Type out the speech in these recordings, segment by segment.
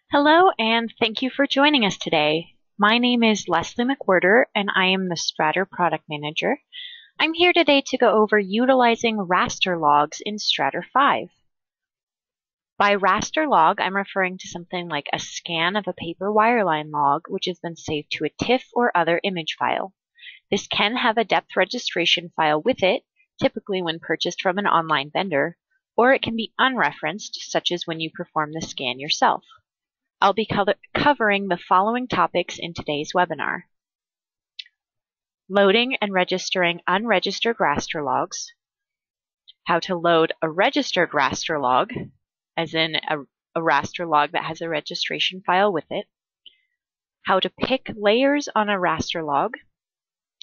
Hello, and thank you for joining us today. My name is Leslie McWhirter, and I am the Strater Product Manager. I'm here today to go over utilizing raster logs in Strater 5. By raster log, I'm referring to something like a scan of a paper wireline log, which has been saved to a TIFF or other image file. This can have a depth registration file with it, typically when purchased from an online vendor, or it can be unreferenced, such as when you perform the scan yourself. I'll be covering the following topics in today's webinar: loading and registering unregistered raster logs, how to load a registered raster log, as in a raster log that has a registration file with it, how to pick layers on a raster log,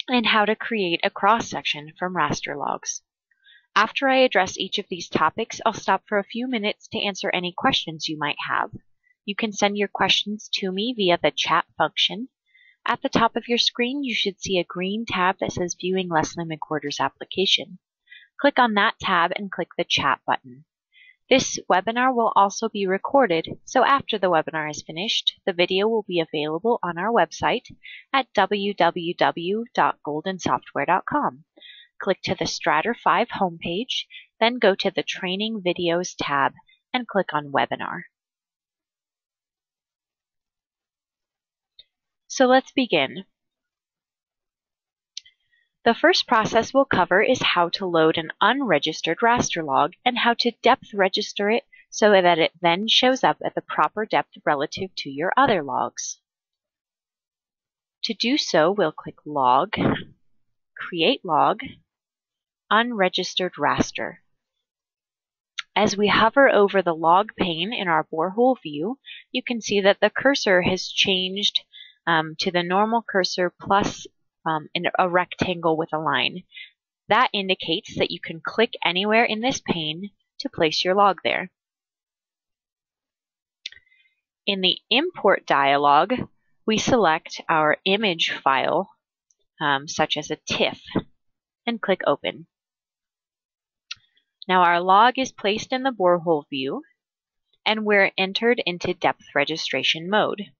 and how to create a cross-section from raster logs. After I address each of these topics, I'll stop for a few minutes to answer any questions you might have. You can send your questions to me via the chat function. At the top of your screen, you should see a green tab that says Viewing Leslie McWhirter's application. Click on that tab and click the chat button. This webinar will also be recorded, so after the webinar is finished, the video will be available on our website at www.goldensoftware.com. Click to the Strater 5 homepage, then go to the Training Videos tab and click on Webinar. So let's begin. The first process we'll cover is how to load an unregistered raster log and how to depth register it so that it then shows up at the proper depth relative to your other logs. To do so, we'll click Log, Create Log, Unregistered Raster. As we hover over the log pane in our borehole view, you can see that the cursor has changed to the normal cursor plus in a rectangle with a line. That indicates that you can click anywhere in this pane to place your log there. In the Import dialog, we select our image file, such as a TIFF, and click Open. Now our log is placed in the borehole view, and we're entered into depth registration mode,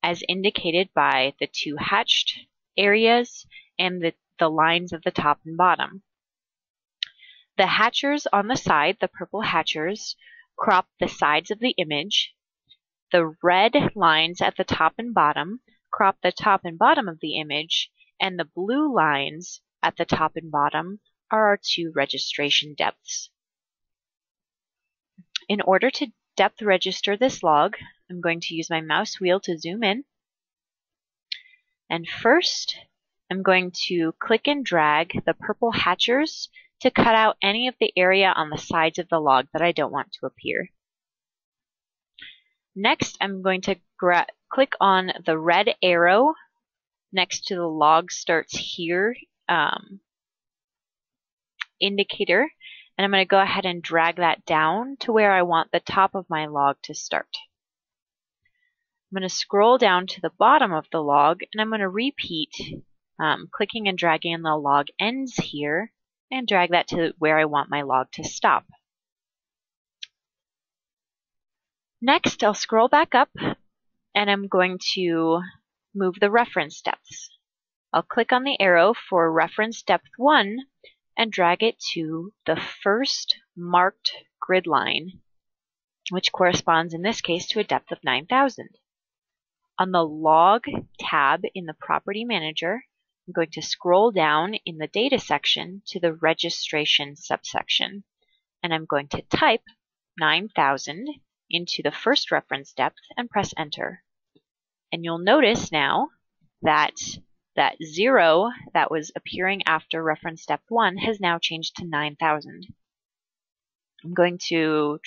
as indicated by the two hatched areas and the lines of the top and bottom. The hatchers on the side, the purple hatchers, crop the sides of the image. The red lines at the top and bottom crop the top and bottom of the image, and the blue lines at the top and bottom are our two registration depths. In order to depth register this log, I'm going to use my mouse wheel to zoom in. And first, I'm going to click and drag the purple hatchers to cut out any of the area on the sides of the log that I don't want to appear. Next, I'm going to click on the red arrow next to the log starts here indicator, and I'm going to go ahead and drag that down to where I want the top of my log to start. I'm going to scroll down to the bottom of the log, and I'm going to repeat clicking and dragging on the log ends here and drag that to where I want my log to stop. Next, I'll scroll back up, and I'm going to move the reference depths. I'll click on the arrow for reference depth 1 and drag it to the first marked grid line, which corresponds in this case to a depth of 9,000. On the Log tab in the Property Manager, I'm going to scroll down in the Data section to the Registration subsection, and I'm going to type 9,000 into the first reference depth and press Enter. And you'll notice now that that 0 that was appearing after reference depth 1 has now changed to 9,000. I'm going to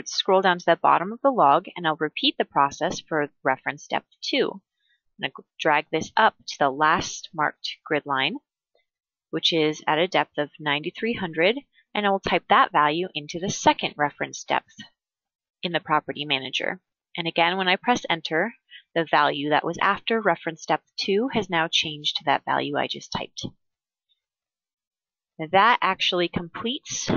scroll down to the bottom of the log, and I'll repeat the process for reference depth 2. I'm going to drag this up to the last marked grid line, which is at a depth of 9,300, and I will type that value into the second reference depth in the Property Manager. And again, when I press Enter, the value that was after reference depth 2 has now changed to that value I just typed. Now that actually completes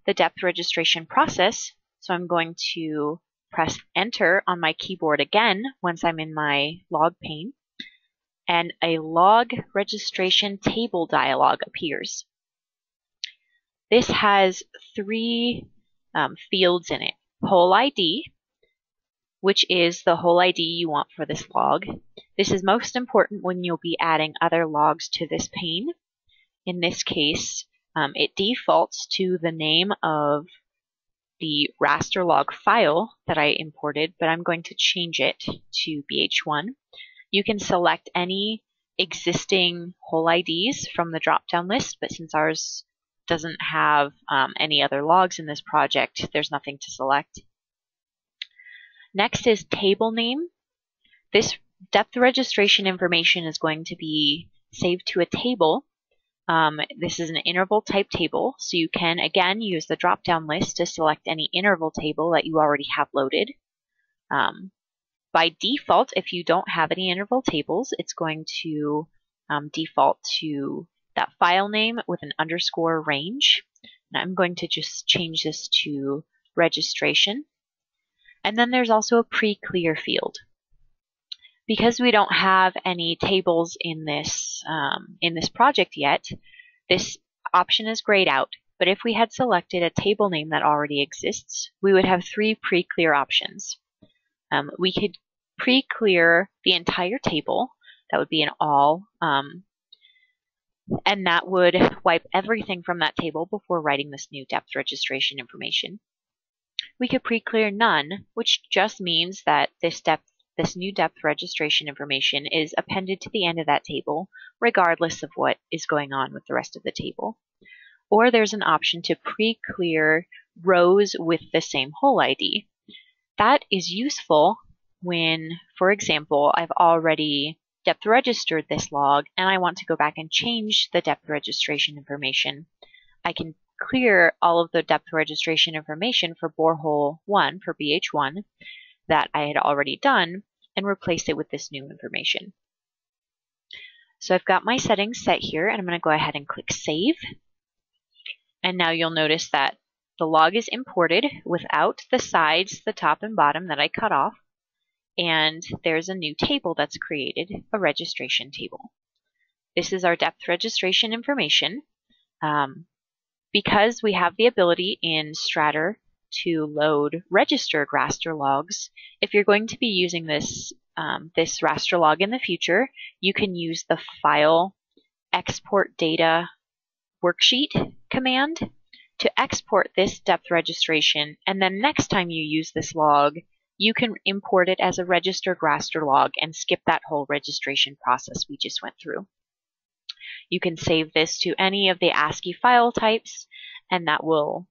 the depth registration process, so I'm going to press Enter on my keyboard again once I'm in my log pane, and a log registration table dialog appears. This has three fields in it. Whole ID, which is the whole ID you want for this log. This is most important when you'll be adding other logs to this pane. In this case, it defaults to the name of the raster log file that I imported, but I'm going to change it to BH1. You can select any existing whole IDs from the drop-down list, but since ours doesn't have any other logs in this project, there's nothing to select. Next is table name. This depth registration information is going to be saved to a table. This is an interval type table, so you can again use the drop-down list to select any interval table that you already have loaded. By default, if you don't have any interval tables, it's going to default to that file name with an underscore range. And I'm going to just change this to registration. And then there's also a pre-clear field. Because we don't have any tables in this project yet, this option is grayed out. But if we had selected a table name that already exists, we would have three pre-clear options. We could pre-clear the entire table. That would be an all, and that would wipe everything from that table before writing this new depth registration information. We could pre-clear none, which just means that this new depth registration information is appended to the end of that table, regardless of what is going on with the rest of the table. Or there's an option to pre-clear rows with the same whole ID. That is useful when, for example, I've already depth registered this log and I want to go back and change the depth registration information. I can clear all of the depth registration information for borehole 1, for BH1, that I had already done and replace it with this new information. So I've got my settings set here, and I'm going to go ahead and click Save. And now you'll notice that the log is imported without the sides, the top and bottom that I cut off, and there's a new table that's created, a registration table. This is our depth registration information. Because we have the ability in Strater to load registered raster logs, if you're going to be using this raster log in the future, you can use the file export data worksheet command to export this depth registration, and then next time you use this log, you can import it as a registered raster log and skip that whole registration process we just went through. You can save this to any of the ASCII file types, and that will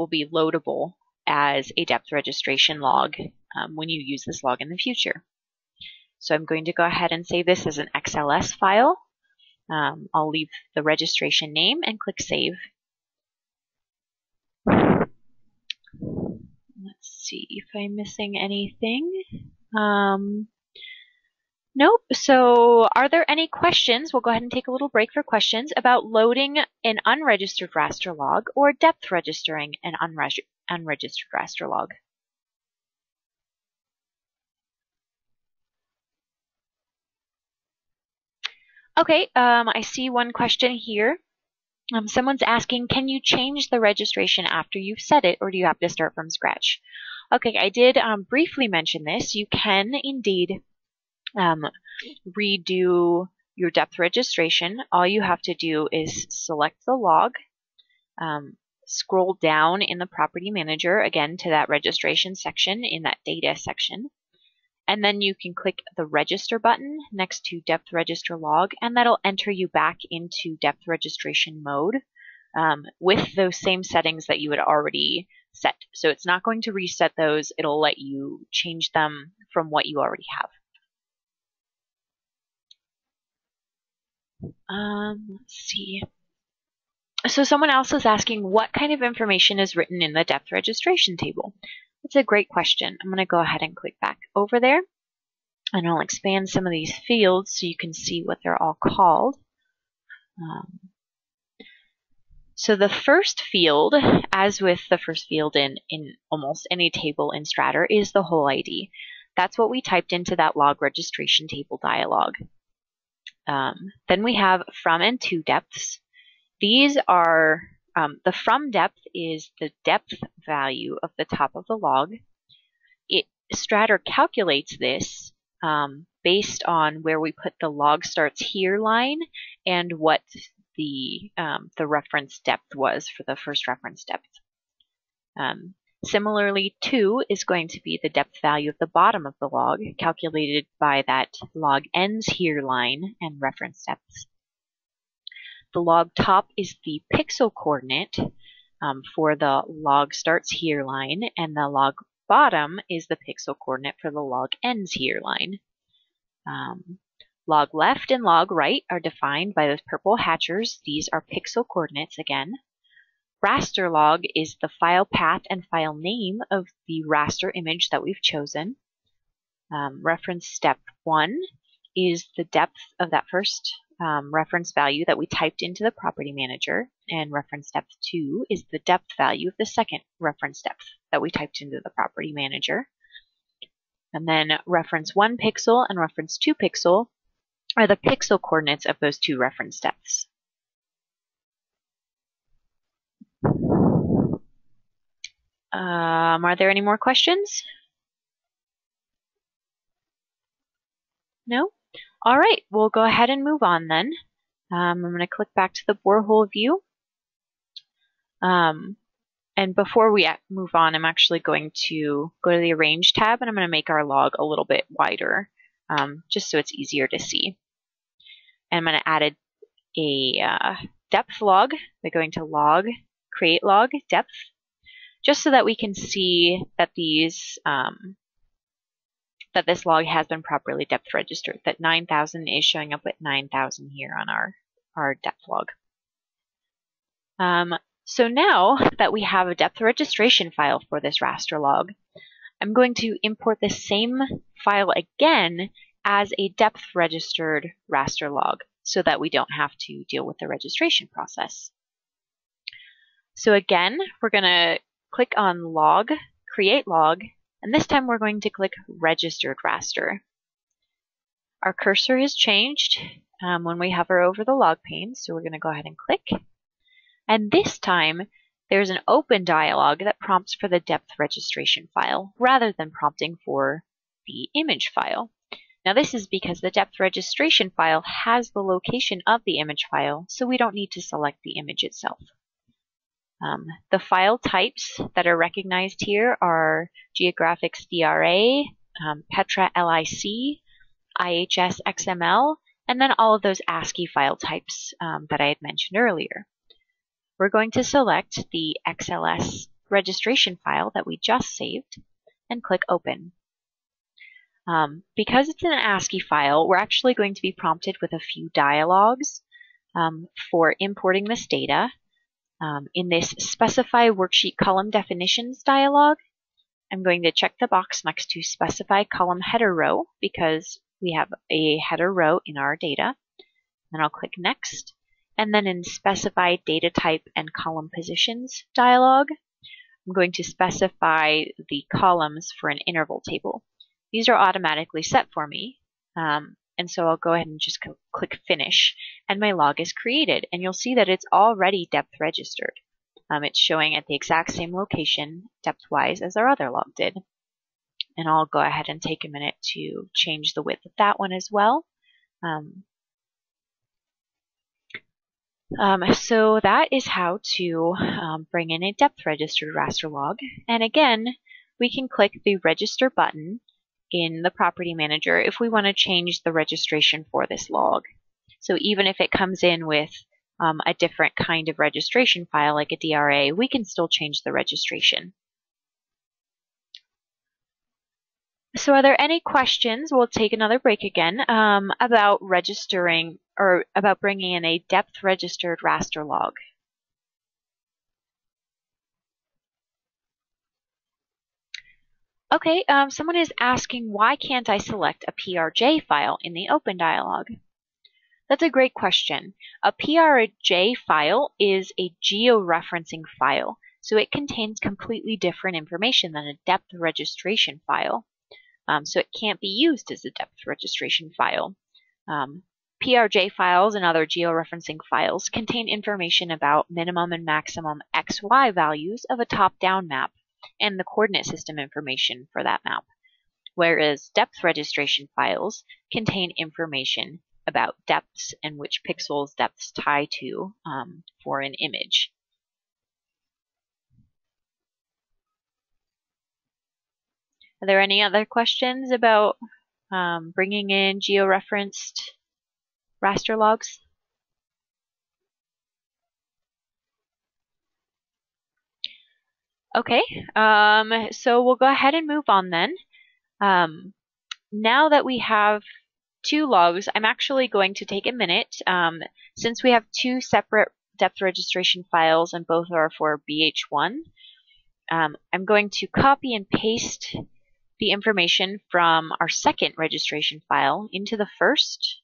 be loadable as a depth registration log when you use this log in the future. So I'm going to go ahead and save this as an XLS file. I'll leave the registration name and click Save. Let's see if I'm missing anything. Nope. So are there any questions? We'll go ahead and take a little break for questions about loading an unregistered raster log or depth registering an unregistered raster log. Okay, I see one question here. Someone's asking, can you change the registration after you've set it, or do you have to start from scratch? Okay, I did briefly mention this. You can indeed redo your depth registration. All you have to do is select the log, scroll down in the property manager again to that registration section in that data section, and then you can click the register button next to depth register log, and that'll enter you back into depth registration mode with those same settings that you had already set. So it's not going to reset those, it'll let you change them from what you already have. Let's see. So someone else is asking, what kind of information is written in the depth registration table? That's a great question. I'm going to go ahead and click back over there, and I'll expand some of these fields so you can see what they're all called. So the first field, as with the first field in almost any table in Strater, is the whole ID. That's what we typed into that log registration table dialog. Then we have from and to depths. These are, the from depth is the depth value of the top of the log. Strater calculates this based on where we put the log starts here line and what the reference depth was for the first reference depth. Similarly, 2 is going to be the depth value of the bottom of the log, calculated by that log ends here line and reference depths. The log top is the pixel coordinate for the log starts here line, and the log bottom is the pixel coordinate for the log ends here line. Log left and log right are defined by those purple hatchers. These are pixel coordinates again. Raster log is the file path and file name of the raster image that we've chosen. Reference step 1 is the depth of that first reference value that we typed into the property manager, and reference depth 2 is the depth value of the second reference depth that we typed into the property manager. And then reference 1 pixel and reference 2 pixel are the pixel coordinates of those two reference depths. Are there any more questions? No? All right, we'll go ahead and move on then. I'm going to click back to the borehole view. And before we move on, I'm actually going to go to the Arrange tab, and I'm going to make our log a little bit wider, just so it's easier to see. And I'm going to add a depth log by going to Log, Create Log, Depth, just so that we can see that these that this log has been properly depth registered, that 9,000 is showing up at 9,000 here on our depth log. So now that we have a depth registration file for this raster log, I'm going to import the same file again as a depth registered raster log so that we don't have to deal with the registration process. So again, we're going to click on Log, Create Log, and this time we're going to click Registered Raster. Our cursor is changed when we hover over the log pane, so we're going to go ahead and click. And this time, there's an open dialog that prompts for the depth registration file rather than prompting for the image file. Now this is because the depth registration file has the location of the image file, so we don't need to select the image itself. The file types that are recognized here are Geographics DRA, Petra LIC, IHS XML, and then all of those ASCII file types that I had mentioned earlier. We're going to select the XLS registration file that we just saved and click Open. Because it's an ASCII file, we're actually going to be prompted with a few dialogues for importing this data. In this Specify Worksheet Column Definitions dialog, I'm going to check the box next to Specify Column Header Row because we have a header row in our data. Then I'll click Next. And then in Specify Data Type and Column Positions dialog, I'm going to specify the columns for an interval table. These are automatically set for me, and so I'll go ahead and just click Finish, and my log is created. And you'll see that it's already depth registered. It's showing at the exact same location, depth-wise, as our other log did. And I'll go ahead and take a minute to change the width of that one as well. So that is how to bring in a depth registered raster log. And again, we can click the Register button in the Property Manager if we want to change the registration for this log. So even if it comes in with a different kind of registration file like a DRA, we can still change the registration. So are there any questions? We'll take another break again about registering or about bringing in a depth registered raster log. Okay, someone is asking, why can't I select a PRJ file in the Open dialog? That's a great question. A PRJ file is a georeferencing file, so it contains completely different information than a depth registration file. So it can't be used as a depth registration file. PRJ files and other georeferencing files contain information about minimum and maximum XY values of a top-down map and the coordinate system information for that map, whereas depth registration files contain information about depths and which pixels depths tie to for an image. Are there any other questions about bringing in georeferenced raster logs? Okay, so we'll go ahead and move on then. Now that we have two logs, I'm actually going to take a minute, since we have two separate depth registration files and both are for BH1, I'm going to copy and paste the information from our second registration file into the first,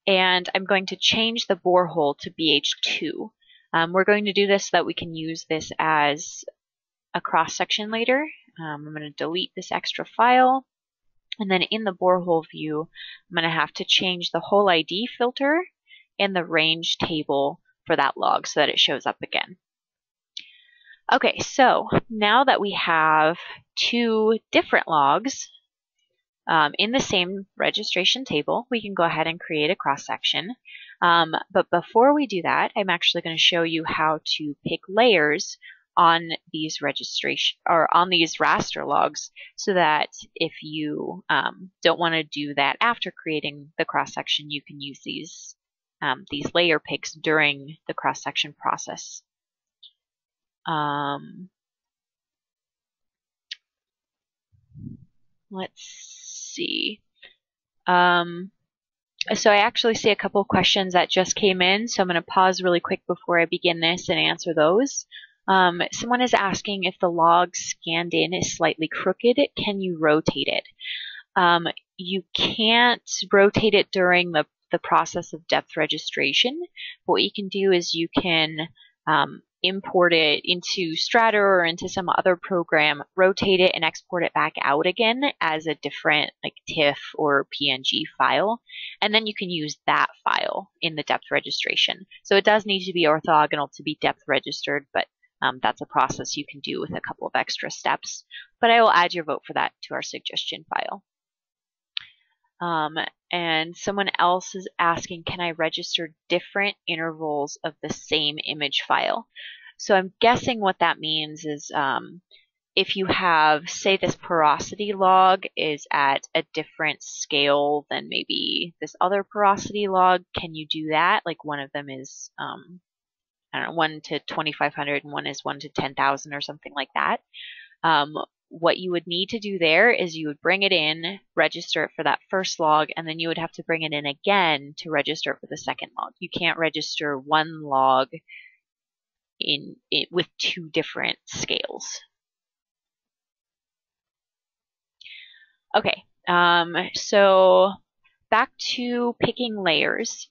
and I'm going to change the borehole to BH2. We're going to do this so that we can use this as a cross-section later. I'm going to delete this extra file, and then in the borehole view, I'm going to have to change the whole ID filter and the range table for that log so that it shows up again. Okay, so now that we have two different logs in the same registration table, we can go ahead and create a cross-section. But before we do that, I'm actually going to show you how to pick layers on these raster logs, so that if you don't want to do that after creating the cross-section, you can use these layer picks during the cross-section process. Let's see. So I actually see a couple of questions that just came in, so I'm going to pause really quick before I begin this and answer those. Someone is asking if the log scanned in is slightly crooked, can you rotate it? You can't rotate it during the process of depth registration. But what you can do is you can import it into Strater or into some other program, rotate it and export it back out again as a different like TIFF or PNG file, and then you can use that file in the depth registration. So it does need to be orthogonal to be depth registered, but that's a process you can do with a couple of extra steps. But I will add your vote for that to our suggestion file. And someone else is asking, can I register different intervals of the same image file? So I'm guessing what that means is if you have, say this porosity log is at a different scale than maybe this other porosity log, can you do that? Like one of them is, I don't know, 1 to 2500 and one is 1 to 10,000 or something like that. What you would need to do there is you would bring it in, register it for that first log, and then you would have to bring it in again to register it for the second log. You can't register one log with two different scales. Okay, so back to picking layers.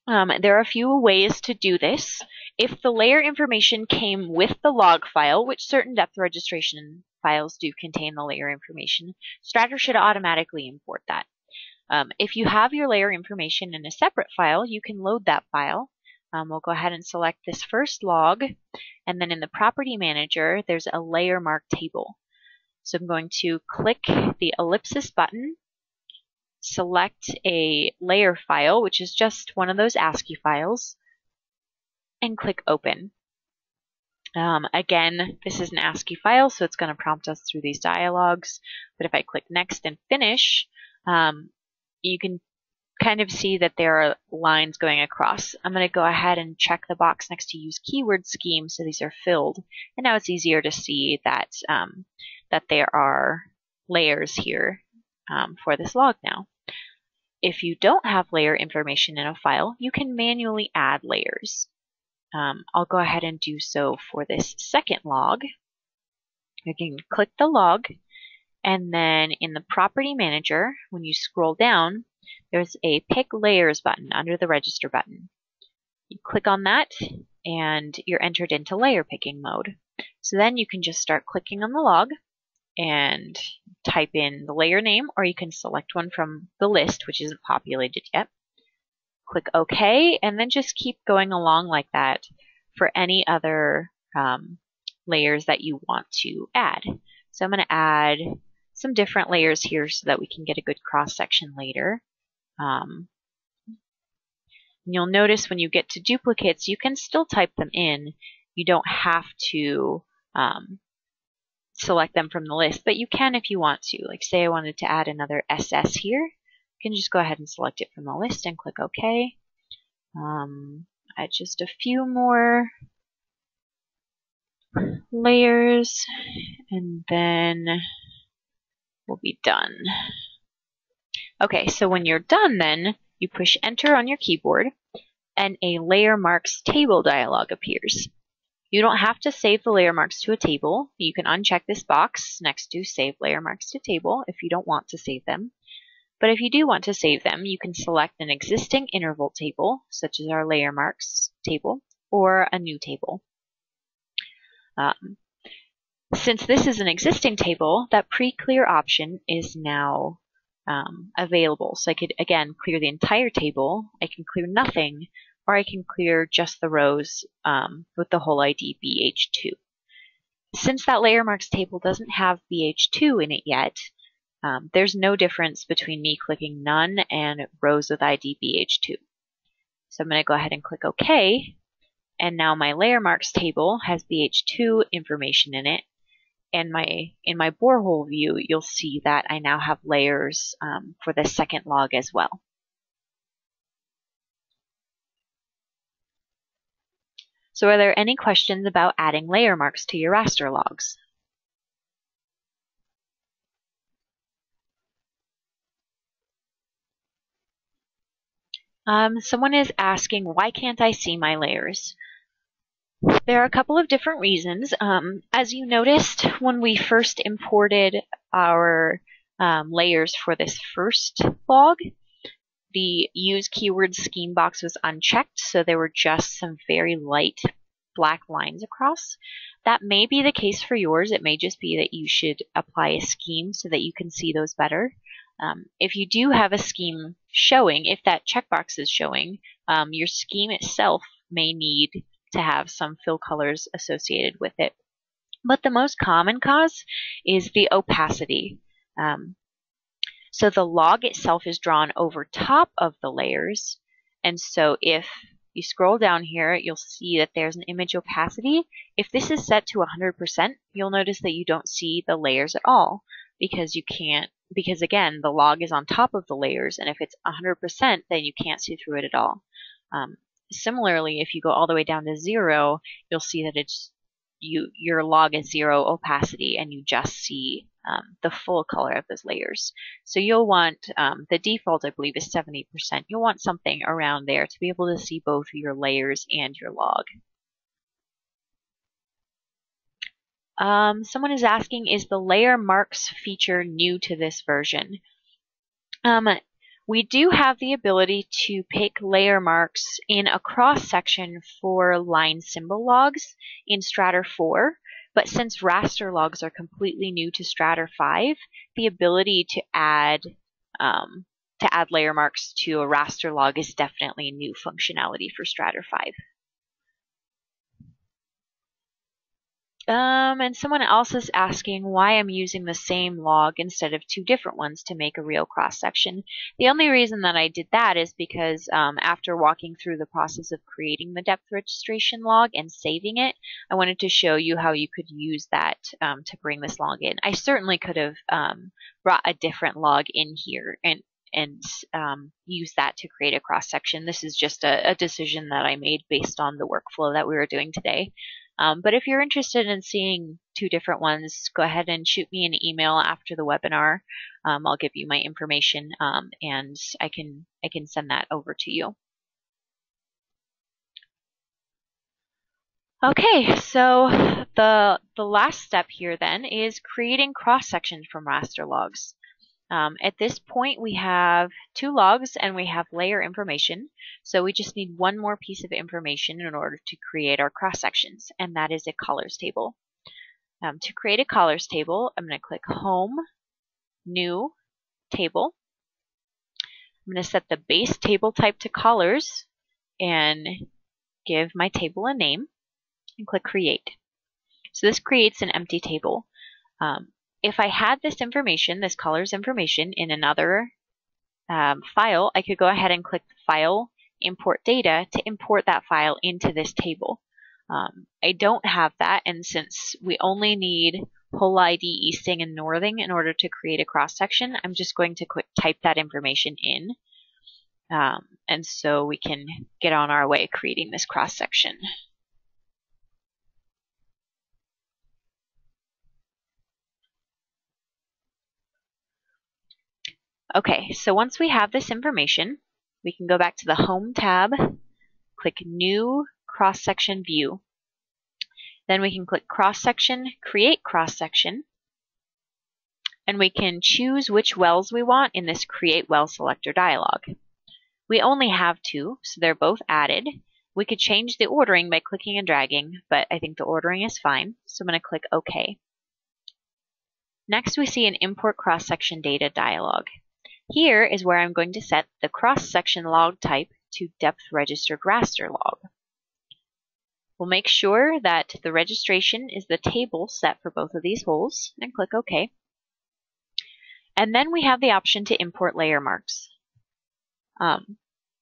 There are a few ways to do this. If the layer information came with the log file, which certain depth registration files do contain the layer information, Strater should automatically import that. If you have your layer information in a separate file, you can load that file. We'll go ahead and select this first log, and then in the property manager, there's a layer mark table. So I'm going to click the ellipsis button, select a layer file, which is just one of those ASCII files, and click open. Again, this is an ASCII file, so it's going to prompt us through these dialogues. But if I click next and finish, you can kind of see that there are lines going across. I'm going to go ahead and check the box next to use keyword scheme, so these are filled. And now it's easier to see that, that there are layers here for this log now. If you don't have layer information in a file, you can manually add layers. I'll go ahead and do so for this second log. You can click the log, and then in the property manager, when you scroll down, there's a Pick Layers button under the Register button. You click on that, and you're entered into layer picking mode. So then you can just start clicking on the log and type in the layer name, or you can select one from the list, which isn't populated yet. Click OK, and then just keep going along like that for any other layers that you want to add. So I'm going to add some different layers here so that we can get a good cross-section later. You'll notice when you get to duplicates, you can still type them in. You don't have to select them from the list, but you can if you want to. Like say I wanted to add another SS here, you can just go ahead and select it from the list and click OK. Add just a few more layers, and then we'll be done. Okay, so when you're done then, you push Enter on your keyboard, and a Layer Marks Table dialog appears. You don't have to save the layer marks to a table. You can uncheck this box next to Save Layer Marks to Table if you don't want to save them. But if you do want to save them, you can select an existing interval table, such as our Layer Marks table, or a new table. Since this is an existing table, that pre-clear option is now available. So I could, again, clear the entire table, I can clear nothing, or I can clear just the rows with the whole ID BH2. Since that layer marks table doesn't have BH2 in it yet, there's no difference between me clicking none and rows with ID BH2. So I'm going to go ahead and click OK, and now my layer marks table has BH2 information in it. And in my borehole view, you'll see that I now have layers for the second log as well. So are there any questions about adding layer marks to your raster logs? Someone is asking, why can't I see my layers? There are a couple of different reasons. As you noticed, when we first imported our layers for this first log, the use keyword scheme box was unchecked, so there were just some very light black lines across. That may be the case for yours. It may just be that you should apply a scheme so that you can see those better. If you do have a scheme showing, if that checkbox is showing, your scheme itself may need to have some fill colors associated with it. But the most common cause is the opacity. So the log itself is drawn over top of the layers, and so if you scroll down here, you'll see that there's an image opacity. If this is set to 100%, you'll notice that you don't see the layers at all, because again, the log is on top of the layers, and if it's 100%, then you can't see through it at all. Similarly, if you go all the way down to 0, you'll see that your log is 0 opacity, and you just see the full color of those layers. So you'll want, the default I believe is 70%. You'll want something around there to be able to see both your layers and your log. Someone is asking, is the layer marks feature new to this version? We do have the ability to pick layer marks in a cross-section for line symbol logs in Strater 4, but since raster logs are completely new to Strater 5, the ability to add layer marks to a raster log is definitely a new functionality for Strater 5. And someone else is asking why I'm using the same log instead of two different ones to make a real cross-section. The only reason that I did that is because after walking through the process of creating the depth registration log and saving it, I wanted to show you how you could use that to bring this log in. I certainly could have brought a different log in here and use that to create a cross-section. This is just a decision that I made based on the workflow that we were doing today. But if you're interested in seeing two different ones, go ahead and shoot me an email after the webinar. I'll give you my information and I can send that over to you. Okay, so the last step here then is creating cross-sections from raster logs. At this point, we have 2 logs and we have layer information. So we just need one more piece of information in order to create our cross sections, and that is a colors table. To create a colors table, I'm going to click Home, New, Table. I'm going to set the base table type to colors and give my table a name and click Create. So this creates an empty table. If I had this information, this colors information, in another file, I could go ahead and click File, Import Data to import that file into this table. I don't have that, and since we only need whole ID, easting, and northing in order to create a cross section, I'm just going to type that information in. And so we can get on our way creating this cross section. Okay, so once we have this information, we can go back to the Home tab, click New Cross Section View. Then we can click Cross Section, Create Cross Section, and we can choose which wells we want in this Create Well Selector dialog. We only have 2, so they're both added. We could change the ordering by clicking and dragging, but I think the ordering is fine, so I'm going to click OK. Next, we see an Import Cross Section Data dialog. Here is where I'm going to set the cross-section log type to depth registered raster log. We'll make sure that the registration is the table set for both of these holes and click OK. And then we have the option to import layer marks.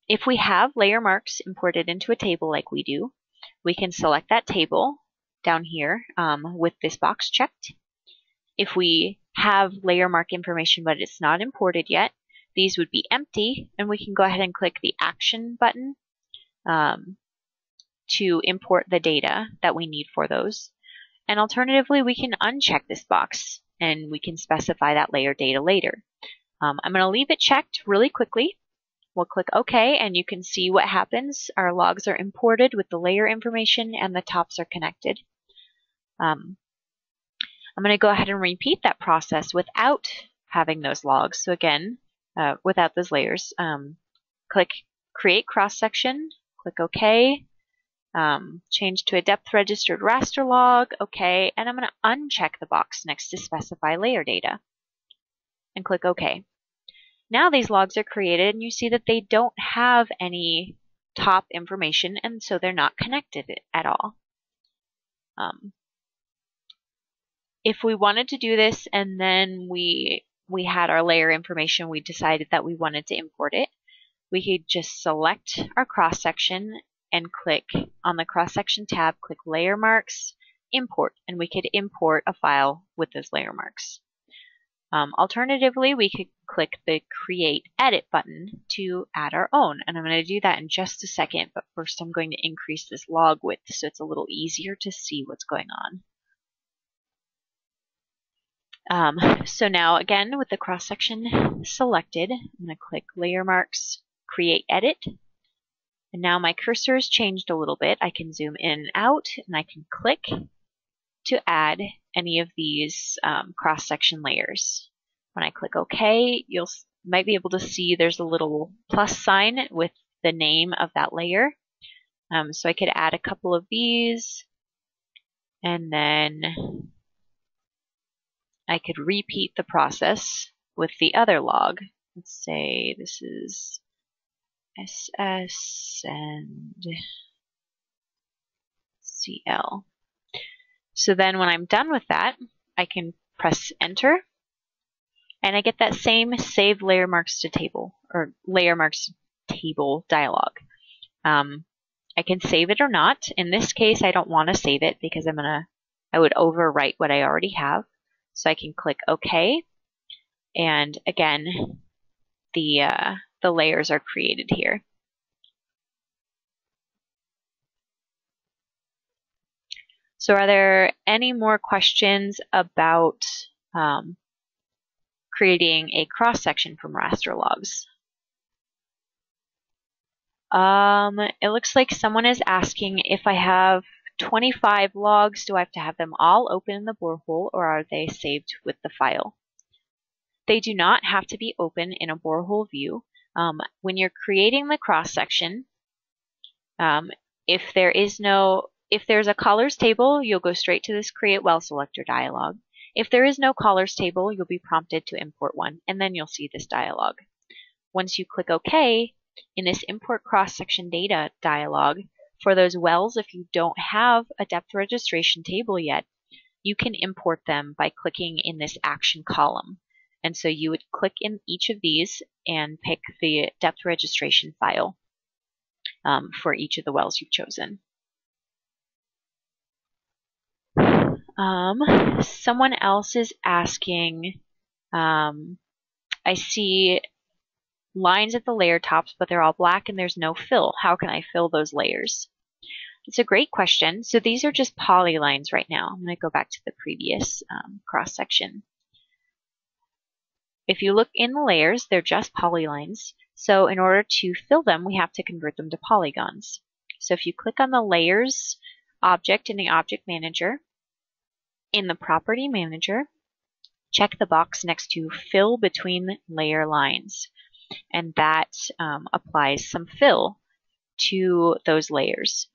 If we have layer marks imported into a table like we do, we can select that table down here with this box checked. If we have layer mark information but it's not imported yet, these would be empty, and we can go ahead and click the Action button to import the data that we need for those. And alternatively, we can uncheck this box and we can specify that layer data later. I'm going to leave it checked really quickly. We'll click OK, and you can see what happens. Our logs are imported with the layer information and the tops are connected. I'm going to go ahead and repeat that process without having those logs. So again, without those layers, click Create Cross Section, click OK, change to a depth registered raster log, OK, and I'm going to uncheck the box next to specify layer data and click OK. Now these logs are created and you see that they don't have any top information, and so they're not connected at all. If we wanted to do this and then we had our layer information, we decided that we wanted to import it, we could just select our cross section and click on the cross section tab, click Layer Marks, Import, and we could import a file with those layer marks. Alternatively, we could click the Create Edit button to add our own, and I'm going to do that in just a second, but first I'm going to increase this log width so it's a little easier to see what's going on. So now again, with the cross section selected, I'm going to click Layer Marks, Create Edit, and now my cursor has changed a little bit. I can zoom in and out, and I can click to add any of these cross section layers. When I click OK, you might be able to see there's a little plus sign with the name of that layer. So I could add a couple of these, and then I could repeat the process with the other log. Let's say this is SS and CL. So then when I'm done with that, I can press Enter, and I get that same Save Layer Marks to Table, or Layer Marks Table dialog. I can save it or not. In this case, I don't want to save it because I would overwrite what I already have. So I can click OK, and again, the layers are created here. So are there any more questions about creating a cross section from raster logs? It looks like someone is asking if I have 25 logs, do I have to have them all open in the borehole, or are they saved with the file? They do not have to be open in a borehole view. When you're creating the cross-section, if there's a callers table, you'll go straight to this Create Well Selector dialog. If there is no callers table, you'll be prompted to import one, and then you'll see this dialog. Once you click OK, in this Import Cross-Section Data dialog, for those wells, if you don't have a depth registration table yet, you can import them by clicking in this action column. And so you would click in each of these and pick the depth registration file for each of the wells you've chosen. Someone else is asking, I see lines at the layer tops, but they're all black and there's no fill. How can I fill those layers? It's a great question. So these are just polylines right now. I'm going to go back to the previous cross-section. If you look in the layers, they're just polylines. So in order to fill them, we have to convert them to polygons. So if you click on the Layers object in the Object Manager, in the Property Manager, check the box next to Fill Between Layer Lines. And that applies some fill to those layers.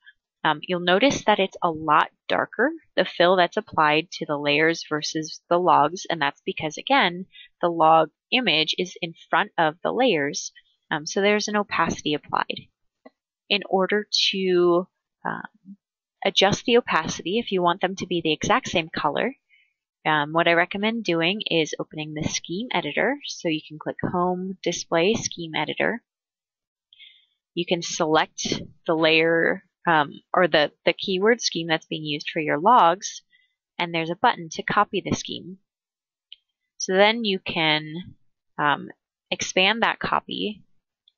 You'll notice that it's a lot darker, the fill that's applied to the layers versus the logs, and that's because, again, the log image is in front of the layers, so there's an opacity applied. In order to adjust the opacity, if you want them to be the exact same color, what I recommend doing is opening the Scheme Editor, so you can click Home, Display, Scheme Editor. You can select the layer or the keyword scheme that's being used for your logs, and there's a button to copy the scheme. So then you can expand that copy,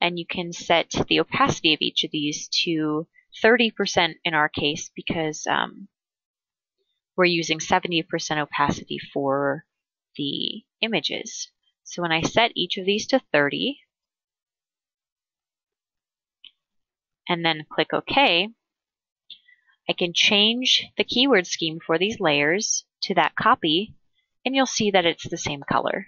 and you can set the opacity of each of these to 30% in our case, because we're using 70% opacity for the images. So when I set each of these to 30, and then click OK, I can change the keyword scheme for these layers to that copy, and you'll see that it's the same color.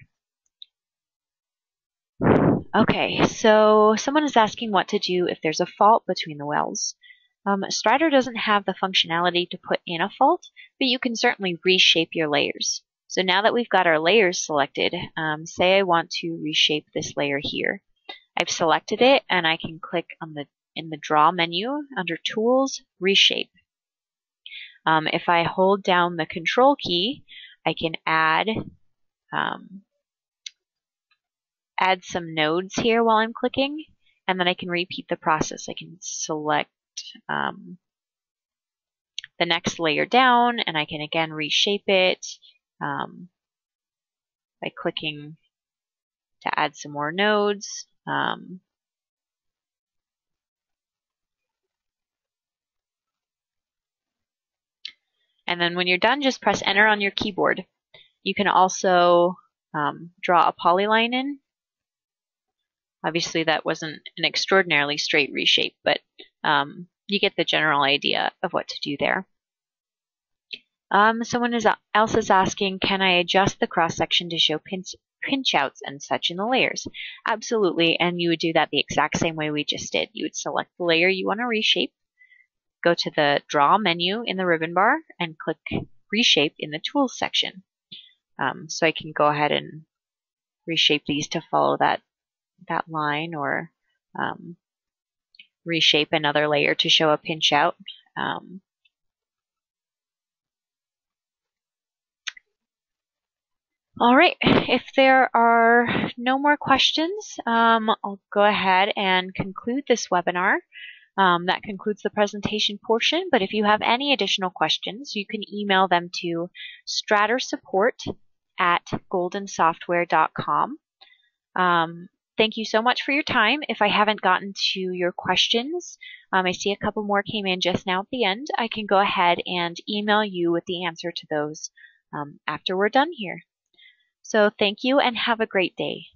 Okay, so someone is asking what to do if there's a fault between the wells. Strater doesn't have the functionality to put in a fault, but you can certainly reshape your layers. So now that we've got our layers selected, say I want to reshape this layer here. I've selected it, and I can click on in the Draw menu under Tools, Reshape. If I hold down the Control key, I can add some nodes here while I'm clicking, and then I can repeat the process. I can select the next layer down, and I can again reshape it by clicking to add some more nodes. And then when you're done, just press Enter on your keyboard. You can also draw a polyline in. Obviously, that wasn't an extraordinarily straight reshape, but you get the general idea of what to do there. Someone else is asking, can I adjust the cross-section to show pinch outs and such in the layers? Absolutely, and you would do that the exact same way we just did. You would select the layer you want to reshape, go to the Draw menu in the ribbon bar, and click Reshape in the Tools section. So I can go ahead and reshape these to follow that line, or reshape another layer to show a pinch out. All right, if there are no more questions, I'll go ahead and conclude this webinar. That concludes the presentation portion, but if you have any additional questions, you can email them to stratersupport@goldensoftware.com. Thank you so much for your time. If I haven't gotten to your questions, I see a couple more came in just now at the end. I can go ahead and email you with the answer to those after we're done here. So thank you and have a great day.